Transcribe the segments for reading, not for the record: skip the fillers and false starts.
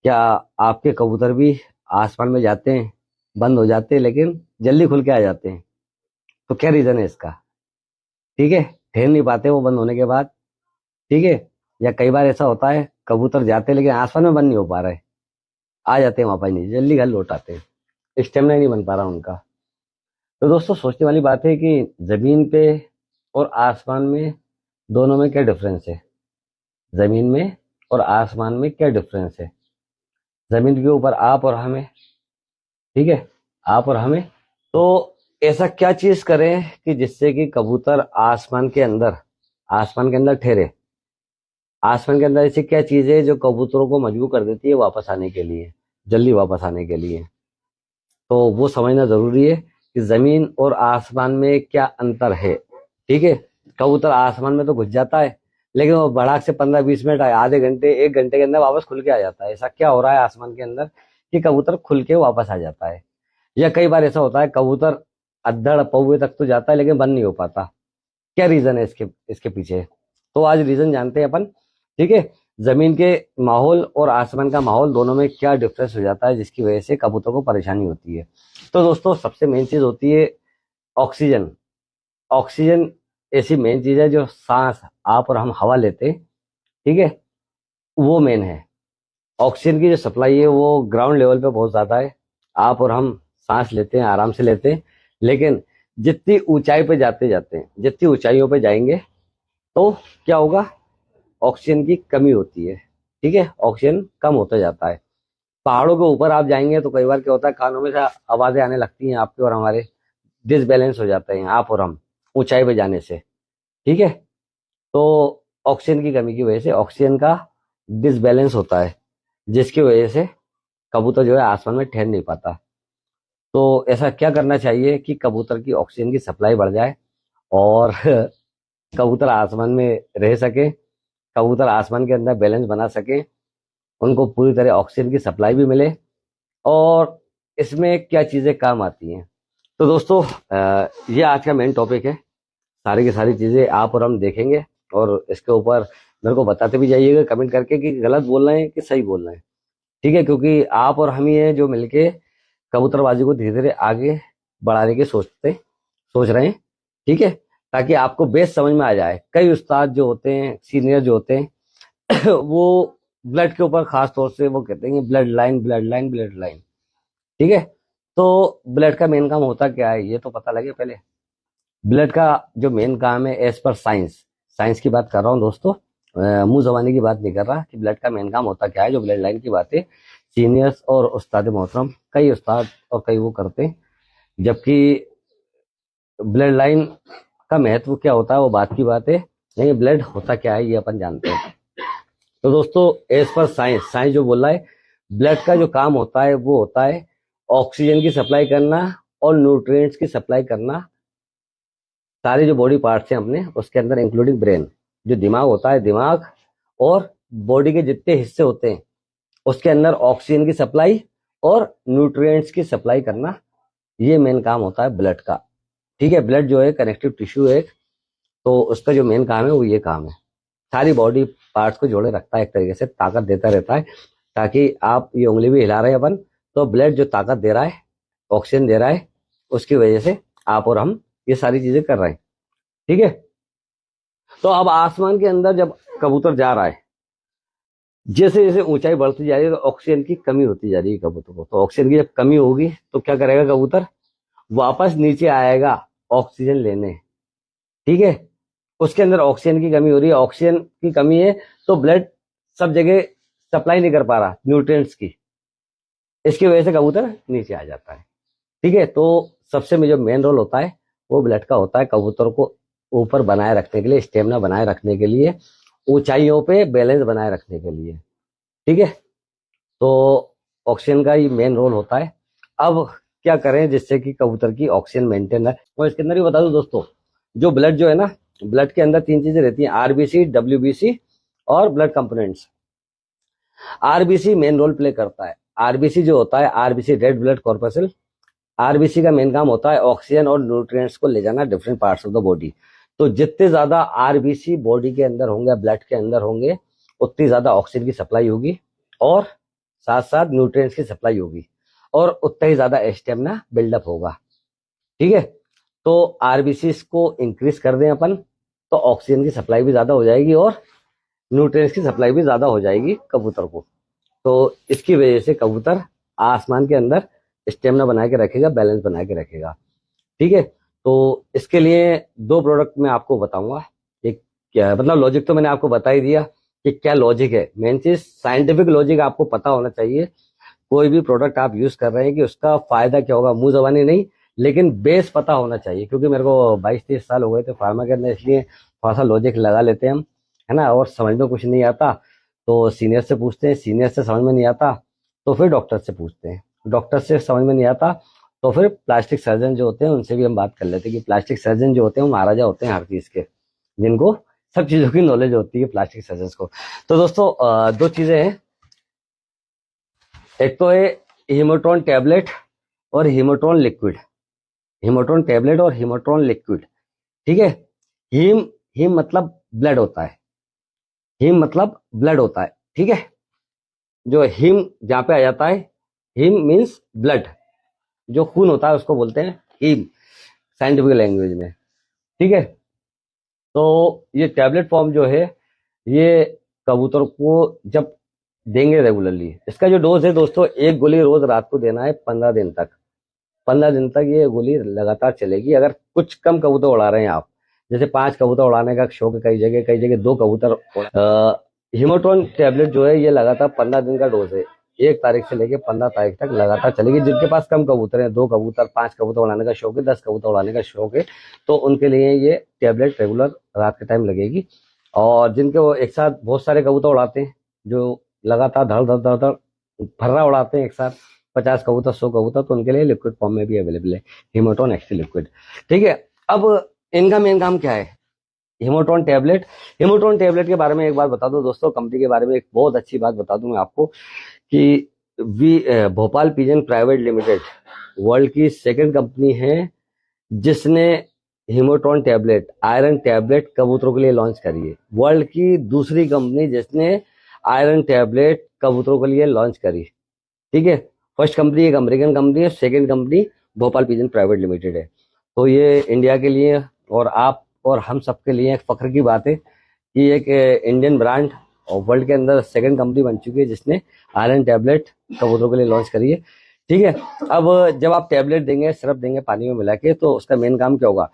क्या आपके कबूतर भी आसमान में जाते हैं, बंद हो जाते हैं, लेकिन जल्दी खुल के आ जाते हैं? तो क्या रीजन है इसका? ठीक है, ठहर नहीं पाते वो बंद होने के बाद। ठीक है। या कई बार ऐसा होता है कबूतर जाते हैं लेकिन आसमान में बंद नहीं हो पा रहे, आ जाते हैं वापस नहीं, जल्दी घर लौट आते हैं, स्टेमिना नहीं बन पा रहा उनका। तो दोस्तों सोचने वाली बात है कि जमीन पे और आसमान में, दोनों में क्या डिफरेंस है? जमीन में और आसमान में क्या डिफरेंस है? जमीन के ऊपर आप और हमें, ठीक है, आप और हमें। तो ऐसा क्या चीज करें कि जिससे कि कबूतर आसमान के अंदर ठहरे? आसमान के अंदर ऐसी क्या चीज है जो कबूतरों को मजबूर कर देती है वापस आने के लिए, जल्दी वापस आने के लिए? तो वो समझना जरूरी है कि जमीन और आसमान में क्या अंतर है। ठीक है। कबूतर आसमान में तो घुस जाता है, लेकिन वो बढ़ाक से 15-20 मिनट, आधे घंटे, 1 घंटे के अंदर वापस खुल के आ जाता है। ऐसा क्या हो रहा है आसमान के अंदर कि कबूतर खुल के वापस आ जाता है? या कई बार ऐसा होता है कबूतर अद्धड़ पौवे तक तो जाता है लेकिन बंद नहीं हो पाता। क्या रीजन है इसके इसके पीछे? तो आज रीजन जानते हैं अपन। ठीक है। जमीन के माहौल और आसमान का माहौल, दोनों में क्या डिफरेंस हो जाता है जिसकी वजह से कबूतर को परेशानी होती है। तो दोस्तों सबसे मेन चीज होती है ऑक्सीजन। ऑक्सीजन ऐसी मेन चीज है जो सांस आप और हम हवा लेते हैं, ठीक है, वो मेन है। ऑक्सीजन की जो सप्लाई है वो ग्राउंड लेवल पे बहुत ज्यादा है। आप और हम सांस लेते हैं, आराम से लेते हैं, लेकिन जितनी ऊंचाई पे जाते जाते हैं, जितनी ऊंचाइयों पे जाएंगे तो क्या होगा? ऑक्सीजन की कमी होती है। ठीक है, ऑक्सीजन कम होता जाता है। पहाड़ों के ऊपर आप जाएंगे तो कई बार क्या होता है, कानों में से आवाजें आने लगती हैं आपके और हमारे, डिसबैलेंस हो जाते हैं आप और हम ऊंचाई पे जाने से। ठीक है। तो ऑक्सीजन की कमी की वजह से ऑक्सीजन का डिसबैलेंस होता है, जिसकी वजह से कबूतर जो है आसमान में ठहर नहीं पाता। तो ऐसा क्या करना चाहिए कि कबूतर की ऑक्सीजन की सप्लाई बढ़ जाए और कबूतर आसमान में रह सके, कबूतर आसमान के अंदर बैलेंस बना सके, उनको पूरी तरह ऑक्सीजन की सप्लाई भी मिले। और इसमें क्या चीजें काम आती हैं? तो दोस्तों ये आज का मेन टॉपिक है। सारी की सारी चीजें आप और हम देखेंगे, और इसके ऊपर मेरे को बताते भी जाइएगा कमेंट करके कि गलत बोल रहे हैं कि सही बोल रहे हैं। ठीक है, क्योंकि आप और हम ही हैं जो मिलके कबूतरबाजी को धीरे धीरे आगे बढ़ाने की सोच रहे हैं। ठीक है, ताकि आपको बेस समझ में आ जाए। कई उस्ताद जो होते हैं, सीनियर जो होते हैं वो ब्लड के ऊपर खास तौर से वो कहते हैं blood line, blood line, blood line. ठीक है। तो ब्लड का मेन काम होता क्या है ये तो पता लगे पहले। ब्लड का जो मेन काम है एज पर साइंस, साइंस की बात कर रहा हूँ दोस्तों, मुंह जबानी की बात नहीं कर रहा, कि ब्लड का मेन काम होता क्या है। जो ब्लड लाइन की बातें सीनियर्स और उस्ताद मोहतरम, कई उस्ताद और कई वो करते हैं, जबकि ब्लड लाइन का महत्व क्या होता है वो बात की बात है, लेकिन ब्लड होता क्या है ये अपन जानते हैं। तो दोस्तों एज पर साइंस, साइंस जो बोल रहा है, ब्लड का जो काम होता है वो होता है ऑक्सीजन की सप्लाई करना और न्यूट्रिएंट्स की सप्लाई करना। सारे जो बॉडी पार्ट्स हैं अपने, उसके अंदर इंक्लूडिंग ब्रेन, जो दिमाग होता है, दिमाग और बॉडी के जितने हिस्से होते हैं उसके अंदर ऑक्सीजन की सप्लाई और न्यूट्रिएंट्स की सप्लाई करना, ये मेन काम होता है ब्लड का। ठीक है, ब्लड जो है कनेक्टिव टिश्यू है, तो उसका जो मेन काम है वो ये काम है, सारी बॉडी पार्ट्स को जोड़े रखता है, एक तरीके से ताकत देता रहता है। ताकि आप ये उंगली भी हिला रहे हैं अपन, तो ब्लड जो ताकत दे रहा है, ऑक्सीजन दे रहा है, उसकी वजह से आप और हम ये सारी चीजें कर रहे हैं। ठीक है। तो अब आसमान के अंदर जब कबूतर जा रहा है, जैसे जैसे ऊंचाई बढ़ती जा रही है तो ऑक्सीजन की कमी होती जा रही है कबूतर को। तो ऑक्सीजन की जब कमी होगी तो क्या करेगा कबूतर? वापस नीचे आएगा ऑक्सीजन लेने। ठीक है। उसके अंदर ऑक्सीजन की कमी हो रही है, ऑक्सीजन की कमी है, तो ब्लड सब जगह सप्लाई नहीं कर पा रहा न्यूट्रिएंट्स की, इसकी वजह से कबूतर नीचे आ जाता है। ठीक है। तो सबसे में जो मेन रोल होता है वो ब्लड का होता है, कबूतर को ऊपर बनाए रखने के लिए, स्टेमिना बनाए रखने के लिए, ऊंचाइयों पे बैलेंस बनाए रखने के लिए। ठीक है। तो ऑक्सीजन का ये मेन रोल होता है। अब क्या करें जिससे कि कबूतर की ऑक्सीजन मेंटेन रहे? और इसके अंदर ही बता दूं दोस्तों, जो ब्लड जो है ना, ब्लड के अंदर 3 चीजें रहती हैं, आरबीसी, डब्ल्यूबीसी और blood components. RBC main role play करता है। आरबीसी जो होता है, RBC red blood corpuscle, RBC का मेन काम होता है ऑक्सीजन और न्यूट्रिएंट्स को ले जाना different parts of the body. तो जितने ज्यादा आरबीसी बॉडी के अंदर होंगे, ब्लड के अंदर होंगे, उतनी ज्यादा ऑक्सीजन की सप्लाई होगी और साथ साथ न्यूट्रिएंट्स की सप्लाई होगी और उतना ही ज्यादा स्टेमिना बिल्डअप होगा। ठीक है, तो आरबीसी को इंक्रीज कर दें अपन तो ऑक्सीजन की सप्लाई भी ज्यादा हो जाएगी और न्यूट्रिएंट्स की सप्लाई भी ज्यादा हो जाएगी कबूतर को। तो इसकी वजह से कबूतर आसमान के अंदर स्टेमिना बना के रखेगा, बैलेंस बना के रखेगा। ठीक है, तो इसके लिए दो प्रोडक्ट मैं आपको बताऊंगा। एक क्या मतलब लॉजिक तो मैंने आपको बता ही दिया कि क्या लॉजिक है। मेन चीज साइंटिफिक लॉजिक आपको पता होना चाहिए। कोई भी प्रोडक्ट आप यूज कर रहे हैं कि उसका फायदा क्या होगा, मुंह जबानी नहीं, लेकिन बेस पता होना चाहिए। क्योंकि मेरे को 22-23 साल हो गए थे फार्मा के अंदर, इसलिए थोड़ा सा लॉजिक लगा लेते हैं हम, है ना। और समझ में कुछ नहीं आता तो सीनियर से पूछते हैं, सीनियर से समझ में नहीं आता तो फिर डॉक्टर से पूछते हैं, डॉक्टर से समझ में नहीं आता तो फिर प्लास्टिक सर्जन जो होते हैं उनसे भी हम बात कर लेते हैं कि प्लास्टिक सर्जन जो होते हैं वो महाराजा होते हैं हर चीज के, जिनको सब चीजों की नॉलेज होती है प्लास्टिक सर्जन को। तो दोस्तों दो चीजें हैं, एक तो है हीमोट्रॉन टैबलेट और हीमोट्रॉन लिक्विड। हीमोट्रॉन टैबलेट और हीमोट्रॉन लिक्विड। ठीक है, हीम हीम मतलब ब्लड होता है, हीम मतलब ब्लड होता है। ठीक है, जो हीम जहां पे आ जाता है, हीम मीन्स ब्लड, जो खून होता है उसको बोलते हैं हीम साइंटिफिक लैंग्वेज में। ठीक है, तो ये टैबलेट फॉर्म जो है ये कबूतर को जब देंगे रेगुलरली, इसका जो डोज है दोस्तों, एक गोली रोज रात को देना है 15 दिन तक। 15 दिन तक ये गोली लगातार चलेगी। अगर कुछ कम कबूतर उड़ा रहे हैं आप, जैसे 5 कबूतर उड़ाने का शौक है, कई जगह 2 कबूतर, हीमोट्रॉन टैबलेट जो है ये लगातार 15 दिन का डोज है। 1 तारीख से लेके 15 तारीख तक लगातार चलेगी। जिनके पास कम कबूतर है, 2 कबूतर, 5 कबूतर उड़ाने का शौक है, 10 कबूतर उड़ाने का शौक है, तो उनके लिए ये टैबलेट रेगुलर रात के टाइम लगेगी। और जिनके वो एक साथ बहुत सारे कबूतर उड़ाते हैं, जो लगातार धड़ धड़ धड़ धड़ फर्रा उड़ाते हैं एक साथ, 50 कबूतर, 100 कबूतर, तो उनके लिए लिक्विड फॉर्म में भी अवेलेबल है हीमोट्रॉन एक्सटी लिक्विड। ठीक है, अब इनका मेन काम क्या है, हीमोट्रॉन टैबलेट। हीमोट्रॉन टैबलेट के बारे में एक बात बता दूं दोस्तों, कंपनी के बारे में एक बहुत अच्छी बात बता दूं मैं आपको कि Bhopal pigeon private limited world की सेकंड कंपनी है जिसने हीमोट्रॉन टैबलेट, आयरन टैबलेट कबूतरों के लिए लॉन्च करी है। वर्ल्ड की दूसरी कंपनी जिसने आयरन टैबलेट कबूतरों के लिए लॉन्च करी। ठीक है, फर्स्ट कंपनी एक अमेरिकन कंपनी है, second company Bhopal pigeon private limited है। तो ये इंडिया के लिए और आप और हम सबके लिए एक फख्र की बात है कि एक इंडियन ब्रांड और वर्ल्ड के अंदर सेकंड कंपनी बन चुकी है जिसने आयरन टैबलेट कबूतरों के लिए लॉन्च करी है। ठीक है, अब जब आप टैबलेट देंगे, सिरप देंगे पानी में मिला के, तो उसका मेन काम क्या होगा,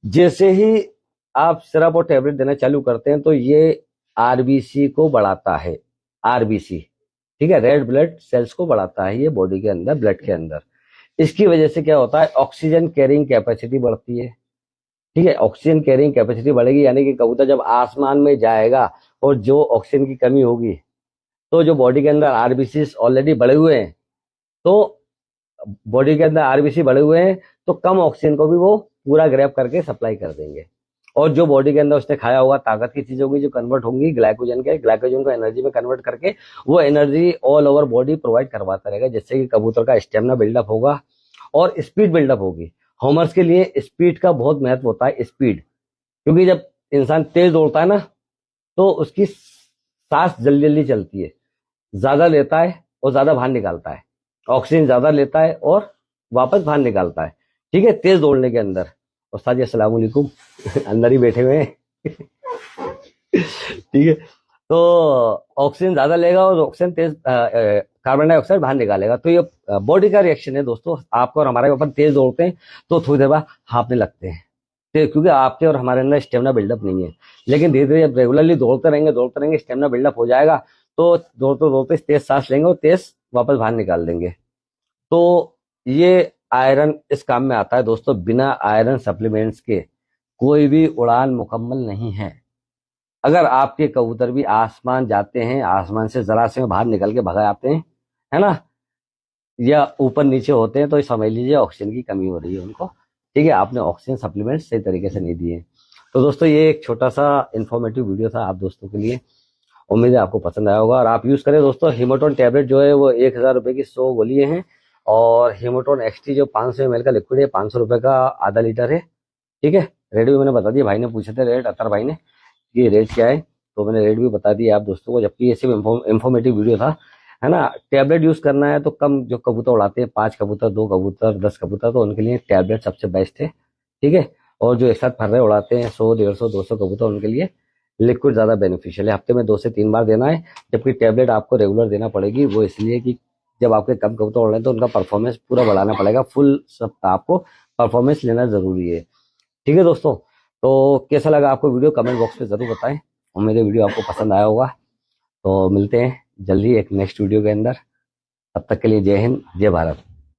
जैसे ही आप सिरप और टैबलेट देना चालू करते हैं तो ये आरबीसी को बढ़ाता है। आरबीसी, ठीक है, रेड ब्लड सेल्स को बढ़ाता है ये बॉडी के अंदर, ब्लड के अंदर। इसकी वजह से क्या होता है, ऑक्सीजन कैरिंग कैपेसिटी बढ़ती है। ठीक है, ऑक्सीजन कैरिंग कैपेसिटी बढ़ेगी, यानी कि कबूतर जब आसमान में जाएगा और जो ऑक्सीजन की कमी होगी, तो जो बॉडी के अंदर आरबीसी ऑलरेडी बढ़े हुए हैं, तो बॉडी के अंदर आरबीसी बढ़े हुए हैं तो कम ऑक्सीजन को भी वो पूरा ग्रैब करके सप्लाई कर देंगे। और जो बॉडी के अंदर उसने खाया होगा ताकत की चीज होगी, जो कन्वर्ट होंगी ग्लाइकोजन को एनर्जी में कन्वर्ट करके वो energy all over body provide करवाता रहेगा, जिससे कि कबूतर का स्टेमिना बिल्डअप होगा और स्पीड बिल्डअप होगी। होमर्स के लिए स्पीड का बहुत महत्व होता है, स्पीड, क्योंकि जब इंसान तेज दौड़ता है ना तो उसकी सांस जल्दी जल्दी चलती है, ज्यादा लेता है और ज्यादा बाहर निकालता है, ऑक्सीजन ज्यादा लेता है और वापस बाहर निकालता है। ठीक है, तेज दौड़ने के अंदर। उस्ताद जी अस्सलाम वालेकुम अंदर ही बैठे हुए हैं ठीक है, तो ऑक्सीजन ज्यादा लेगा और ऑक्सीजन तेज कार्बन डाइऑक्साइड बाहर निकालेगा। तो ये बॉडी का रिएक्शन है दोस्तों। आपको और हमारे ऊपर तेज दौड़ते हैं तो थोड़ी देर बाद हाँफने लगते हैं, क्योंकि आपके और हमारे अंदर स्टेमिना बिल्डअप नहीं है। लेकिन धीरे धीरे जब रेगुलरली दौड़ते रहेंगे स्टेमिना बिल्डअप हो जाएगा, तो दौड़ते दौड़ते तेज सांस लेंगे और तेज वापस बाहर निकाल देंगे। तो ये आयरन इस काम में आता है दोस्तों। बिना आयरन सप्लीमेंट्स के कोई भी उड़ान मुकम्मल नहीं है। अगर आपके कबूतर भी आसमान जाते हैं, आसमान से जरा से बाहर निकल के भगा आते हैं, है ना, या ऊपर नीचे होते हैं, तो समझ लीजिए ऑक्सीजन की कमी हो रही है उनको। ठीक है, आपने ऑक्सीजन सप्लीमेंट सही तरीके से नहीं दिए। तो दोस्तों ये एक छोटा सा इंफॉर्मेटिव वीडियो था आप दोस्तों के लिए। उम्मीद है आपको पसंद आया होगा और आप यूज करें दोस्तों। हीमोट्रॉन टैबलेट जो है वो 1000 रुपए की 100 गोलियां हैं, और हीमोट्रॉन एक्सटी जो 500 ml का लिक्विड है 500 रुपए का आधा लीटर है। ठीक है, रेट भी मैंने बता दिया, भाई ने पूछे थे रेट, अतर भाई ने, कि रेट क्या है, तो मैंने रेट भी बता दिया आप दोस्तों को, जबकि ये सिर्फ इंफॉर्मेटिव वीडियो था। है ना। टैबलेट यूज करना है तो कम, जो कबूतर उड़ाते हैं 5 कबूतर, 2 कबूतर, 10 कबूतर, तो उनके लिए टैबलेट सबसे बेस्ट है। ठीक है। और जो एक साथ फर्रे उड़ाते हैं 100, 150, 200 कबूतर, उनके लिए लिक्विड ज्यादा बेनिफिशियल है। हफ्ते में 2 से 3 बार देना है, जबकि टैबलेट आपको रेगुलर देना पड़ेगी। वो इसलिए कि जब आपके कम कबूतर उड़ रहे हैं तो उनका परफॉर्मेंस पूरा बढ़ाना पड़ेगा, फुल सप्ताह आपको परफॉर्मेंस लेना जरूरी है। ठीक है दोस्तों, तो कैसा लगा आपको वीडियो, कमेंट बॉक्स में जरूर बताएं। और मेरे वीडियो आपको पसंद आया होगा। तो मिलते हैं जल्दी एक नेक्स्ट वीडियो के अंदर। तब तक के लिए जय हिंद, जय भारत।